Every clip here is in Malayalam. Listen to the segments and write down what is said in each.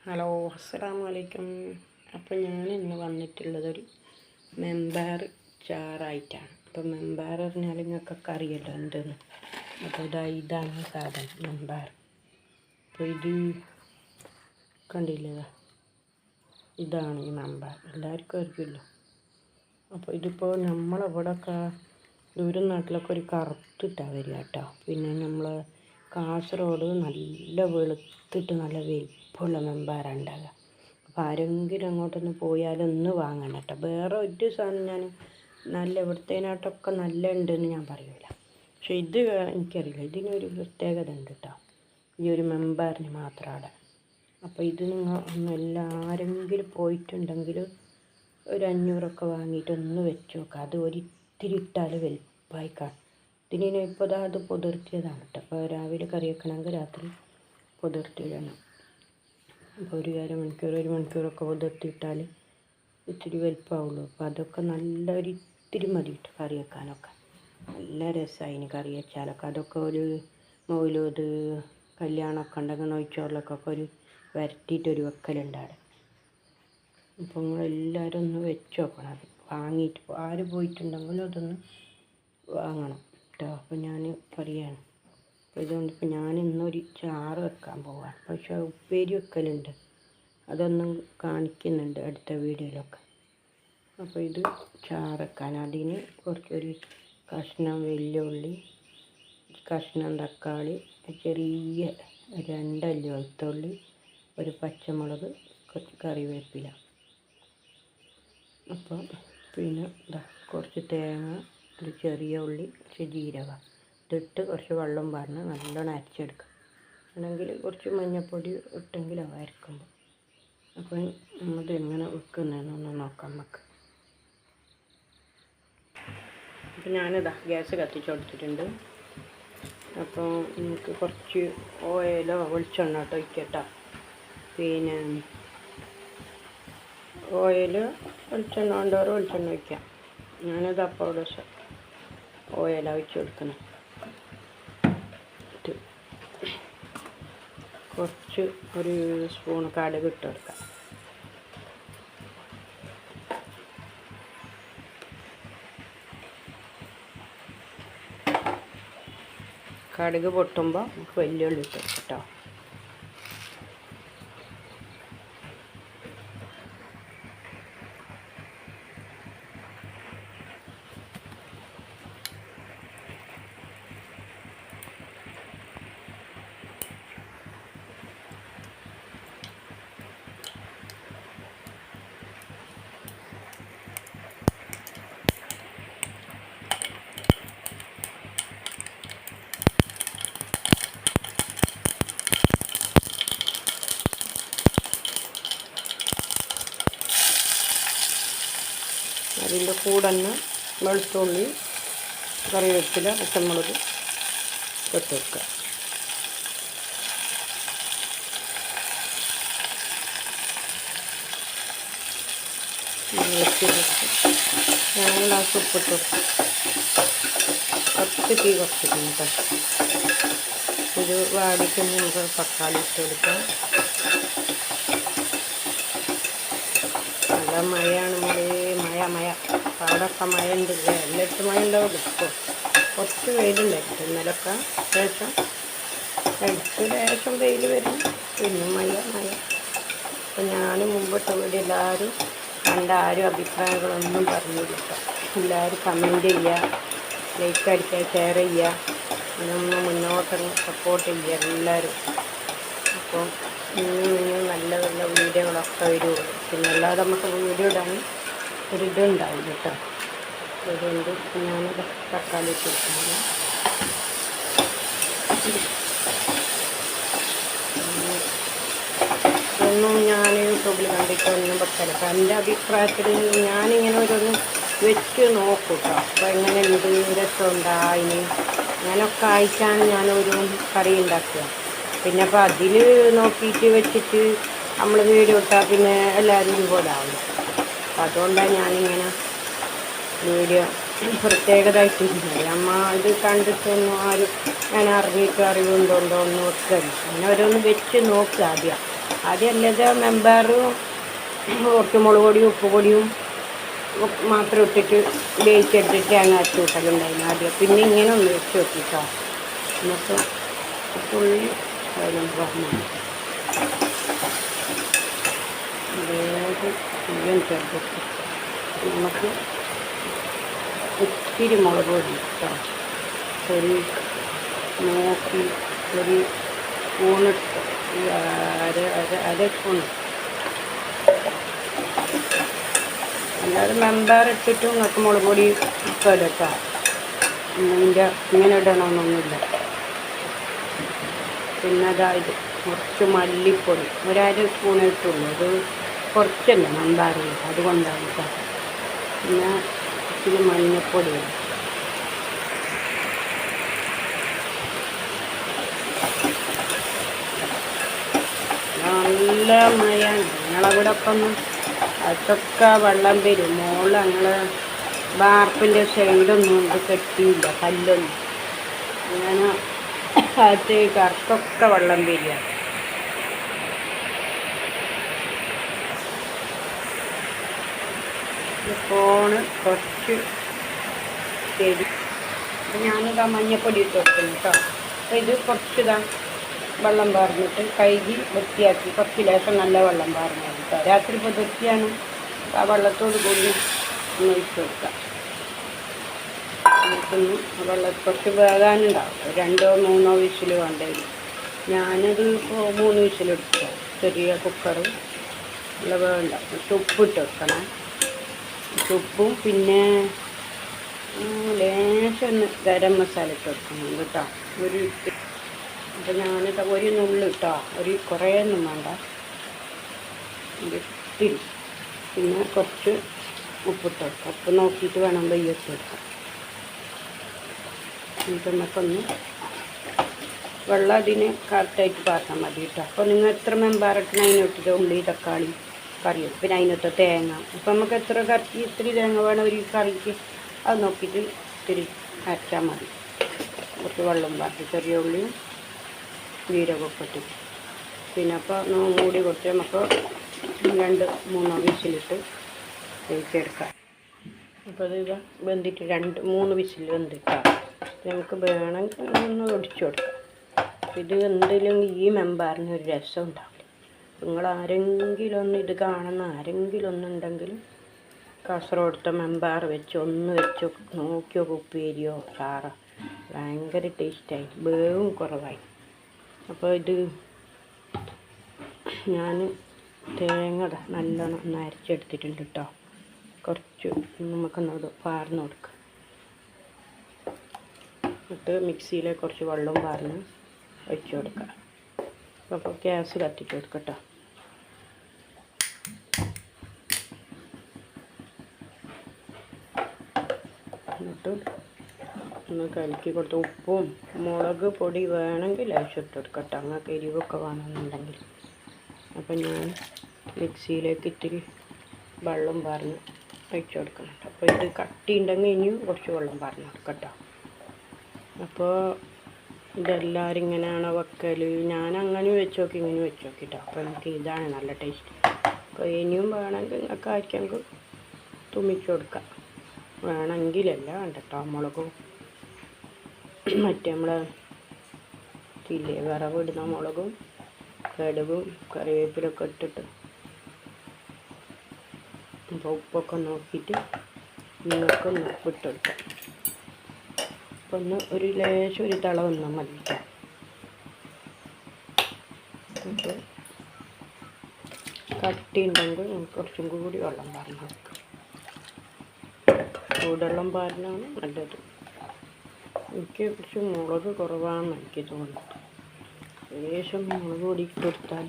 ഹലോ, അസ്സലാമു അലൈക്കും. അപ്പോൾ ഞാൻ ഇന്ന് വന്നിട്ടുള്ളതൊരു മെമ്പയർ ചാറായിട്ടാണ്. അപ്പോൾ മെമ്പയർ പറഞ്ഞാൽ നിങ്ങൾക്കൊക്കെ അറിയല്ലോ എന്തെന്ന്. അപ്പോൾ ഇതാണ് സാധനം മെമ്പയർ. അപ്പോൾ ഇത് കണ്ടില്ലേ, ഇതാണ് ഈ മെമ്പയർ. എല്ലാവർക്കും അറിയില്ലോ. അപ്പോൾ ഇതിപ്പോൾ നമ്മളിവിടെയൊക്കെ ദൂരം നാട്ടിലൊക്കെ ഒരു കറുത്തിട്ടാണ് വരിക കേട്ടോ. പിന്നെ നമ്മൾ കാസർഗോഡ് നല്ല വെളുത്തിട്ട് നല്ല വലിപ്പമുള്ള മെമ്പയറാണ് ഉണ്ടാകുക. അപ്പോൾ ആരെങ്കിലും അങ്ങോട്ടൊന്ന് പോയാലൊന്ന് വാങ്ങണം കേട്ടോ. വേറെ ഒരു സാധനം ഞാൻ നല്ല ഇവിടുത്തേനായിട്ടൊക്കെ നല്ല ഉണ്ടെന്ന് ഞാൻ പറയൂല. പക്ഷെ ഇത് എനിക്കറിയില്ല, ഇതിനൊരു പ്രത്യേകത ഉണ്ട് കേട്ടോ, ഈ ഒരു മെമ്പയറിന് മാത്രം അവിടെ. അപ്പോൾ ഇത് നിങ്ങൾ ആരെങ്കിലും പോയിട്ടുണ്ടെങ്കിൽ ഒരു 500 വാങ്ങിയിട്ടൊന്ന് വെച്ച് നോക്കാം. അത് ഒരിത്തിരി ഇട്ടാൽ വലിപ്പമായി കാണും. ഇതിന് ഇപ്പോൾ അത് പുതിർത്തിയതാണ് കേട്ടോ. അപ്പോൾ രാവിലെ കറി വെക്കണമെങ്കിൽ രാത്രി പുതിർത്തിയിടണം. അപ്പോൾ ഒരു മണിക്കൂറൊക്കെ പുതിർത്തിയിട്ടാൽ ഇത്തിരി വലിപ്പമാവുള്ളൂ. അപ്പോൾ അതൊക്കെ നല്ല ഒരിത്തിരി മതി കേട്ടോ കറി വെക്കാനൊക്കെ. നല്ല രസമായി കറി വെച്ചാലൊക്കെ. അതൊക്കെ ഒരു മൗലൂദ് കല്യാണമൊക്കെ ഉണ്ടെങ്കിൽ നൊയ്ച്ചോറിലൊക്കെ ഒരു വരട്ടിയിട്ടൊരു വെക്കലുണ്ട് അവിടെ. അപ്പോൾ നിങ്ങളെല്ലാവരും ഒന്ന് വെച്ച് നോക്കണം. അത് വാങ്ങിയിട്ട് ആര് പോയിട്ടുണ്ടെങ്കിലും അതൊന്ന് വാങ്ങണം കേട്ടോ. അപ്പോൾ ഞാൻ പറയുകയാണ്. അപ്പോൾ ഇതുകൊണ്ടിപ്പോൾ ഞാൻ ഇന്നൊരു ചാറ് വെക്കാൻ പോവാണ്. പക്ഷേ ഉപ്പേരി വെക്കലുണ്ട്, അതൊന്നും കാണിക്കുന്നുണ്ട് അടുത്ത വീഡിയോയിലൊക്കെ. അപ്പോൾ ഇത് ചാറ് വെക്കാൻ അതിന് കുറച്ചൊരു കഷ്ണം വെല്ലുള്ളി, കഷ്ണം തക്കാളി, ചെറിയ 2 അല്ലി വെളുത്തുള്ളി, ഒരു പച്ചമുളക്, കുറച്ച് കറിവേപ്പില. അപ്പോൾ പിന്നെ കുറച്ച് തേങ്ങ, ഒരു ചെറിയ ഉള്ളി, കുറച്ച് ജീരകം ഇതിട്ട് കുറച്ച് വെള്ളം പറഞ്ഞ് നല്ലോണം അരച്ചെടുക്കുക. അല്ലെങ്കിൽ കുറച്ച് മഞ്ഞൾപ്പൊടി ഇട്ടെങ്കിൽ അരക്കുമ്പോൾ. അപ്പോൾ നമ്മത് എങ്ങനെ വെക്കുന്നതെന്നൊന്ന് നോക്കാം നമുക്ക്. അപ്പോൾ ഞാനിതാ ഗ്യാസ് കത്തിച്ച് കൊടുത്തിട്ടുണ്ട്. അപ്പോൾ നമുക്ക് കുറച്ച് ഓയിലോ വെളിച്ചെണ്ണ കേട്ടോ ഒഴിക്കട്ടോ. പിന്നെ ഓയിൽ വെളിച്ചെണ്ണ കൊണ്ടോറ് വെളിച്ചെണ്ണ ഒഴിക്കാം. ഞാനത് അപ്പോൾ അവിടെ ഓയിൽ ഒഴിച്ച് കൊടുക്കണം. കുറച്ച് ഒരു സ്പൂൺ കടുക് ഇട്ട് കൊടുക്കാം. കടുക് പൊട്ടുമ്പോൾ നമുക്ക് വെല്ലുള്ളി ഇട്ട് കേട്ടോ. അതിൻ്റെ കൂടെ തന്നെ വെളുത്തുള്ളി, കറിവേപ്പില, പച്ചമുളക് ഇട്ട് വെക്കുക. ഞാൻ ഗ്ലാസ് ഉപ്പിട്ട് കുറച്ച് തീ കുറച്ചിട്ടുണ്ട് കേട്ടോ. ഇത് വാടിക്ക് നമുക്ക് തക്കാളി ഇട്ട് കൊടുക്കാം. നല്ല മഴയാണ്, മഴ അവിടെയൊക്കെ മഴ ഉണ്ട്. എല്ലായിടത്തും മഴ ഉണ്ടാവില്ല. ഇപ്പോൾ കുറച്ച് വെയിലുണ്ടായിട്ട് ഇന്നലൊക്കെ ലേശം വെയിൽ വരും, പിന്നെ മഴ. അപ്പോൾ ഞാൻ മുമ്പിട്ട വീട് എല്ലാവരും ആരും അഭിപ്രായങ്ങളൊന്നും പറഞ്ഞില്ല. എല്ലാവരും കമൻറ്റ് ചെയ്യുക, ലൈക്ക് അടിക്കുക, ഷെയർ ചെയ്യുക, അതിനൊന്ന് മുന്നോട്ടൊന്ന് സപ്പോർട്ട് ചെയ്യുക എല്ലാവരും. അപ്പോൾ ഇനിയും നല്ല നല്ല വീഡിയോകളൊക്കെ വരുള്ളൂ. പിന്നെ അല്ലാതെ നമുക്ക് വീഡിയോ ഇടാൻ ഒരിതുണ്ടാവില്ല കേട്ടോ. അതുകൊണ്ട് ഞാനത് തക്കാളി ഇട്ട് കൊടുക്കുന്നത്. ഒന്നും ഞാൻ യൂട്യൂബിൽ കണ്ടിട്ടൊന്നും വെക്കല. അപ്പം എൻ്റെ അഭിപ്രായത്തിൽ ഞാനിങ്ങനെ ഓരോന്ന് വെച്ച് നോക്കും കേട്ടോ. അപ്പോൾ എങ്ങനെ ഉണ്ട്, രസമുണ്ടാ അതിന്, അങ്ങനെയൊക്കെ ആയിട്ടാണ് ഞാനൊരു കറി ഉണ്ടാക്കുക. പിന്നെ അപ്പോൾ അതിൽ നോക്കിയിട്ട് വെച്ചിട്ട് നമ്മൾ വീഡിയോ ഇട്ടാൽ പിന്നെ എല്ലാവരും ഇതുപോലെ ആവില്ല. അപ്പം അതുകൊണ്ടാണ് ഞാനിങ്ങനെ വീഡിയോ പ്രത്യേകതയായിട്ടിരുന്നത്. അമ്മ ഇത് കണ്ടിട്ടൊന്നും ആരും ഞാൻ അറിഞ്ഞിട്ട് അറിവുണ്ടോണ്ടോ ഒന്നും വെക്കരുത്. അങ്ങനെ ഓരോന്ന് വെച്ച് നോക്കുക ആദ്യം. ആദ്യം അല്ലാതെ മെമ്പറും കുറച്ച് മുളക് പൊടിയും ഉപ്പ് പൊടിയും മാത്രം ഇട്ടിട്ട് വേവിച്ചെടുത്തിട്ട് തേങ്ങ അരച്ച് വിട്ടലുണ്ടായിരുന്നു ആദ്യം. പിന്നെ ഇങ്ങനെ ഒന്ന് വെച്ച് നോക്കിട്ടോ. എന്നിട്ട് പുള്ളി അതിലൊന്ന് പറഞ്ഞു വേഗം തീയം ചേർത്തിട്ട് നമുക്ക് ഇത്തിരി മുളക് പൊടി കേട്ടോ, ഒരു നോക്കി ഒരു സ്പൂണിട്ട് അര സ്പൂൺ. അല്ലാതെ മെമ്പറിട്ടിട്ടും നിങ്ങൾക്ക് മുളക് പൊടി ഒക്കെ ഇടട്ടോ. ഇതിൻ്റെ ഇങ്ങനെ ഇടണമെന്നൊന്നുമില്ല. പിന്നെ അതായത് കുറച്ച് മല്ലിപ്പൊടി ഒരര സ്പൂണേ ഇട്ടുള്ളൂ. അത് കുറച്ചല്ല മെമ്പറില്ല, അതുകൊണ്ടാണ് കേട്ടോ. പിന്നെ ഇച്ചിരി മഞ്ഞൾപ്പൊടി, നല്ല മഴയാണ് ഞങ്ങളവിടെ ഒപ്പം. അതൊക്കെ വെള്ളം വരും. മുകളിൽ ഞങ്ങൾ വാർപ്പിൻ്റെ സൈഡൊന്നും ഇത് കെട്ടിയില്ല, കല്ലൊന്നും. അങ്ങനെ അകത്തേക്ക് അർക്കൊക്കെ വെള്ളം വരിക. ഫോണ് കുറച്ച് ശരി. ഞാനിതാ മഞ്ഞപ്പൊടി ഇട്ട് വെക്കുന്നു കേട്ടോ. അപ്പോൾ ഇത് കുറച്ചിതാ വെള്ളം പാർന്നിട്ട് കഴുകി വൃത്തിയാക്കി കുറച്ച് ലേശം നല്ല വെള്ളം പാർന്നു കേട്ടോ. രാത്രി പുതിർത്തിയാണ്. ആ വെള്ളത്തോട് കൂടി ഒന്ന് ഒഴിച്ച് കൊടുക്കാം. എന്നിട്ടൊന്ന് വെള്ളം കുറച്ച് വേകാനുണ്ടാവും. 2 or 3 വിസിൽ വേണ്ടി വരും. ഞാനത് ഇപ്പോൾ 3 വിസിലെടുത്തു. ചെറിയ കുക്കറ് നല്ല വേവുണ്ടാവും. ഉപ്പിട്ട് വെക്കണം. ഉപ്പും പിന്നെ ലേശം ഒന്ന് ഗരം മസാല ഇട്ട് വെക്കണം കേട്ടോ. അപ്പോൾ ഞാനിത് ഒരു നുള്ളി കേട്ടോ, കുറേ ഒന്നും വേണ്ട, ഇത്തിരി. പിന്നെ കുറച്ച് ഉപ്പിട്ട് വെക്കാം. ഉപ്പ് നോക്കിയിട്ട് വേണം വെയ്യത്ത് എടുക്കാം. എന്നിട്ട് നമുക്കൊന്ന് വെള്ളം അതിന് കറക്റ്റായിട്ട് പാർത്താൽ മതി കേട്ടോ. അപ്പോൾ നിങ്ങൾ എത്ര മെമ്പാറിട്ടിന് അതിനൊട്ടിട്ട് ഉള്ളി തക്കാളി കറിയും പിന്നെ അതിനകത്ത് തേങ്ങ. അപ്പോൾ നമുക്ക് എത്ര കറിക്ക് ഇത്തിരി തേങ്ങ വേണം ഒരു കറിക്ക്, അത് നോക്കിയിട്ട് ഇത്തിരി അരച്ചാൽ മതി. കുറച്ച് വെള്ളം പാർത്തി ചെറിയ ഉള്ളിയും ജീരകമൊക്കെ ഇട്ടിട്ട് പിന്നെ അപ്പോൾ മൂടി കുറച്ച് നമുക്ക് 2-3 വിസിലിട്ട് വേവിച്ചെടുക്കാം. അപ്പോൾ ഇത് വെന്തിട്ട് 2-3 വിസിൽ വെന്തിട്ടാം. നമുക്ക് വേണമെങ്കിൽ ഒന്ന് ഒടിച്ചു കൊടുക്കാം. ഇത് എന്തെങ്കിലും ഈ മെമ്പാറിന് ഒരു രസം ഉണ്ടാവില്ല. നിങ്ങൾ ആരെങ്കിലും ഒന്ന് ഇത് കാണുന്ന ആരെങ്കിലും ഒന്നുണ്ടെങ്കിലും കാസർഗോഡത്തെ മെമ്പാർ വെച്ച് ഒന്ന് വെച്ച് നോക്കിയോ, ഉപ്പേരിയോ ചാറ ഭയങ്കര ടേസ്റ്റായി, വേവും കുറവായി. അപ്പോൾ ഇത് ഞാൻ തേങ്ങ നല്ലോണം ഒന്ന് അരച്ചെടുത്തിട്ടുണ്ട് കേട്ടോ. കുറച്ച് നമുക്കൊന്നോട് പാർന്ന് കൊടുക്കാം. എന്നിട്ട് മിക്സിയിലെ കുറച്ച് വെള്ളം പാർന്ന് ഒഴിച്ച് കൊടുക്കാം. അപ്പോൾ ഗ്യാസ് കത്തിച്ച് കൊടുക്കട്ടോ. എന്നിട്ട് ഒന്ന് കലക്കി കൊടുത്ത് ഉപ്പും മുളക് പൊടി വേണമെങ്കിൽ ലേശം ഇട്ട് കൊടുക്കട്ടോ. അങ്ങക്ക് എരിവൊക്കെ വേണമെന്നുണ്ടെങ്കിൽ. അപ്പം ഞാൻ മിക്സിയിലേക്ക് ഇത്തിരി വെള്ളം പാർന്ന് ഒഴിച്ച് കൊടുക്കണം. അപ്പോൾ ഇത് കട്ടി ഉണ്ടെങ്കിൽ ഇനിയും കുറച്ച് വെള്ളം പാർന്ന് കൊടുക്കട്ടോ. അപ്പോൾ ഇതെല്ലാവരും ഇങ്ങനെയാണ് വെക്കൽ. ഞാൻ അങ്ങനെ വെച്ച് നോക്കി, ഇങ്ങനെ വെച്ച് നോക്കിട്ടോ. അപ്പോൾ എനിക്ക് ഇതാണ് നല്ല ടേസ്റ്റ്. അപ്പോൾ ഇനിയും വേണമെങ്കിൽ നിങ്ങൾക്ക് ആർക്കെങ്കിൽ തുമ്മിച്ച് കൊടുക്കാം. വേണമെങ്കിലല്ല വേണ്ടട്ടോ. മുളകും മറ്റേ നമ്മളെ വിറവിടുന്ന മുളകും കടുകും കറിവേപ്പിലൊക്കെ ഇട്ടിട്ട് അപ്പോൾ ഉപ്പൊക്കെ നോക്കിയിട്ട് നിങ്ങൾക്കൊന്ന് ഉപ്പിട്ട് കൊടുക്കാം. അപ്പോൾ ഒന്ന് ഒരു ലേശം ഒരു തിള വന്നാൽ മതി. അപ്പോൾ കട്ടി ഉണ്ടെങ്കിൽ നമുക്ക് കുറച്ചും കൂടി വെള്ളം പാർന്ന് വെക്കാം. ചൂടുവെള്ളം പാർന്നാണ് നല്ലത്. എനിക്ക് കുറച്ച് മുളക് കുറവാണെന്ന് എനിക്ക് തോന്നുന്നത്. ലേശം മുളക് പൊടി കൊടുത്താൽ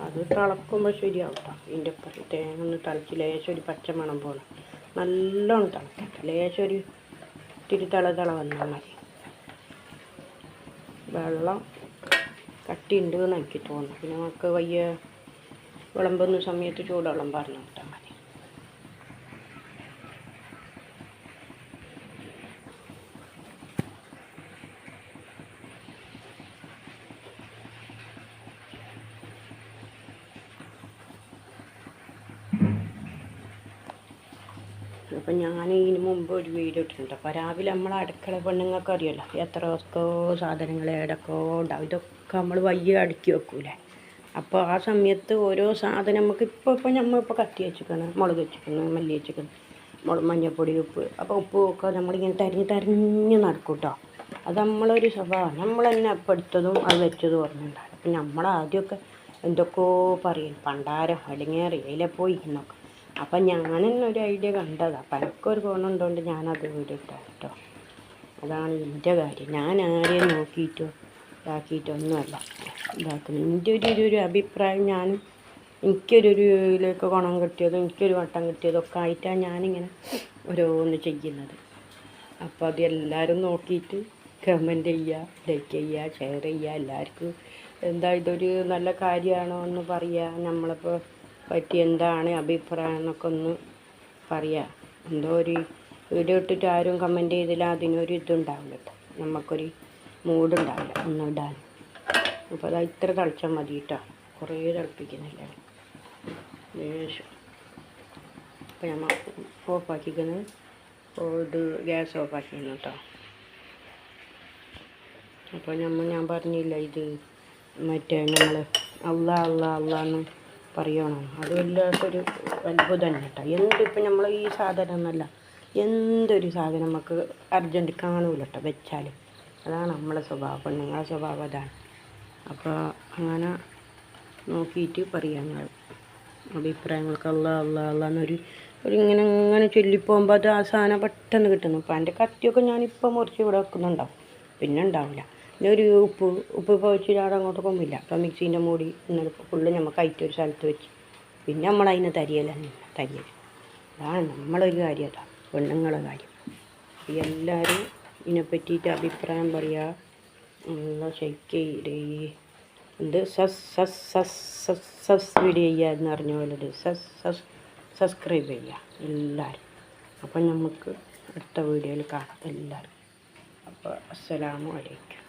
അത് തിളക്കുമ്പോൾ ശരിയാവും കേട്ടോ. ഇതിൻ്റെ ഒപ്പം തേങ്ങ ഒന്ന് തിളച്ച് ലേശം ഒരു പച്ചമണം പോകണം. നല്ലോണം തിളക്കട്ടെ. ലേശം ഒരു ഇത്തിരി തിള വന്നാൽ മതി. വെള്ളം കട്ടിയുണ്ട് എന്ന് എനിക്ക് തോന്നുന്നു. പിന്നെ നമുക്ക് വയ്യ വിളമ്പുന്ന സമയത്ത് ചൂടുവെള്ളം പാർന്ന് വിട്ടാൽ മതി. അപ്പം ഞാൻ ഇതിന് മുമ്പ് ഒരു വീഡിയോ ഇട്ടിട്ടുണ്ട്. അപ്പോൾ രാവിലെ നമ്മൾ അടുക്കള പെണ്ണുങ്ങൾക്ക് അറിയാമല്ലോ എത്രയൊക്കെ സാധനങ്ങൾ എവിടെയൊക്കെ ഉണ്ടാവും. ഇതൊക്കെ നമ്മൾ വയ്യ അടുക്കി വെക്കൂലേ. അപ്പോൾ ആ സമയത്ത് ഓരോ സാധനം നമുക്ക് ഇപ്പോൾ നമ്മളിപ്പോൾ കത്തി വെച്ചിരിക്കണം, മുളക് വെച്ചിരിക്കണം, മല്ലി വെച്ചിരിക്കണം, മഞ്ഞൾപ്പൊടി, ഉപ്പ്. അപ്പോൾ ഉപ്പ് ഒക്കെ നമ്മളിങ്ങനെ തരിഞ്ഞ് നടക്കും കേട്ടോ. അത് നമ്മളൊരു സ്വഭാവം. നമ്മൾ തന്നെ അപ്പം എടുത്തതും അത് വെച്ചതും ഓർമ്മയുണ്ടാകും. അപ്പം നമ്മളാദ്യമൊക്കെ എന്തൊക്കെയോ പറയും, പണ്ടാരം അല്ലെങ്കിൽ റിയയിലെ പോയി എന്നൊക്കെ. അപ്പം ഞാൻ തന്നെ ഒരു ഐഡിയ കണ്ടതാണ്. അപ്പം എനിക്കൊരു ഗുണമുണ്ടോണ്ട് ഞാനത് വീഡിയോ ഇട്ടാണ് കേട്ടോ. അതാണ് എൻ്റെ കാര്യം. ഞാൻ ആരെയും നോക്കിയിട്ടോ ഇതാക്കിയിട്ടൊന്നുമല്ല ഇതാക്കുന്നത്. എൻ്റെ ഒരു അഭിപ്രായം. ഞാനും എനിക്കൊരിതിലേക്ക് ഗുണം കിട്ടിയതും എനിക്കൊരു വട്ടം കിട്ടിയതൊക്കെ ആയിട്ടാണ് ഞാനിങ്ങനെ ഓരോന്ന് ചെയ്യുന്നത്. അപ്പോൾ അത് എല്ലാവരും നോക്കിയിട്ട് കമൻറ്റ് ചെയ്യുക, ലൈക്ക് ചെയ്യുക, ഷെയർ ചെയ്യുക. എല്ലാവർക്കും എന്താ ഇതൊരു നല്ല കാര്യമാണോ എന്ന് പറയുക. നമ്മളിപ്പോൾ പറ്റി എന്താണ് അഭിപ്രായം എന്നൊക്കെ ഒന്ന് പറയുക. എന്തോ ഒരു വീഡിയോ ഇട്ടിട്ട് ആരും കമൻറ്റ് ചെയ്തില്ല, അതിനൊരു ഇതുണ്ടാവില്ല കേട്ടോ. നമുക്കൊരു മൂഡുണ്ടാവില്ല ഒന്നും ഇടാൻ. അപ്പോൾ അത് ഇത്ര തിളച്ചാൽ മതി കേട്ടോ, കുറേ തിളപ്പിക്കുന്നില്ല. ലേശം അപ്പോൾ നമ്മൾ ഓഫാക്കിക്കുന്നത്, ഇത് ഗ്യാസ് ഓഫാക്കിക്കുന്നു കേട്ടോ. അപ്പോൾ ഞാൻ പറഞ്ഞില്ല, ഇത് മറ്റേ നമ്മൾ അള്ളാന്ന് പറയണം. അത് വല്ലാത്തൊരു അത്ഭുതം തന്നെ കേട്ടോ. എന്തിപ്പോൾ നമ്മൾ ഈ സാധനം എന്നല്ല, എന്തൊരു സാധനം നമുക്ക് അർജൻറ്റ് കാണൂല കേട്ടോ വെച്ചാൽ. അതാണ് നമ്മളെ സ്വഭാവം, പെണ്ണുങ്ങളെ സ്വഭാവം അതാണ്. അപ്പോൾ അങ്ങനെ നോക്കിയിട്ട് പറയാം ഞങ്ങൾ അഭിപ്രായങ്ങൾക്ക്. അള്ളാന്നൊരു ഇങ്ങനെ ചൊല്ലിപ്പോകുമ്പോൾ അത് ആ സാധനം പെട്ടെന്ന് കിട്ടുന്നു. അപ്പോൾ എൻ്റെ കത്തിയൊക്കെ ഞാനിപ്പോൾ മുറിച്ച് ഇവിടെ വെക്കുന്നുണ്ടാവും, പിന്നെ ഉണ്ടാവില്ല. പിന്നെ ഒരു ഉപ്പ് പോയിച്ചിട്ട് അവിടെ അങ്ങോട്ട് കൊമ്പില്ല. അപ്പോൾ മിക്സീൻ്റെ മൂടി ഇന്നലെ ഫുള്ള് നമുക്ക് ഒരു സ്ഥലത്ത് വെച്ച് പിന്നെ നമ്മളതിനെ തരിയൽ. അതാണ് നമ്മളൊരു കാര്യം, അതാണ് പെണ്ണുങ്ങളെ കാര്യം. എല്ലാവരും ഇതിനെ പറ്റിയിട്ട് അഭിപ്രായം പറയുക. ഷെയ്ക്ക് എന്ത് സസ് വീഡിയോ ചെയ്യുക എന്ന് പറഞ്ഞ പോലെ സബ്സ്ക്രൈബ് ചെയ്യുക എല്ലാവരും. അപ്പം നമുക്ക് അടുത്ത വീഡിയോയിൽ കാണാം എല്ലാവരും. അപ്പോൾ അസ്സലാമു അലൈക്കും.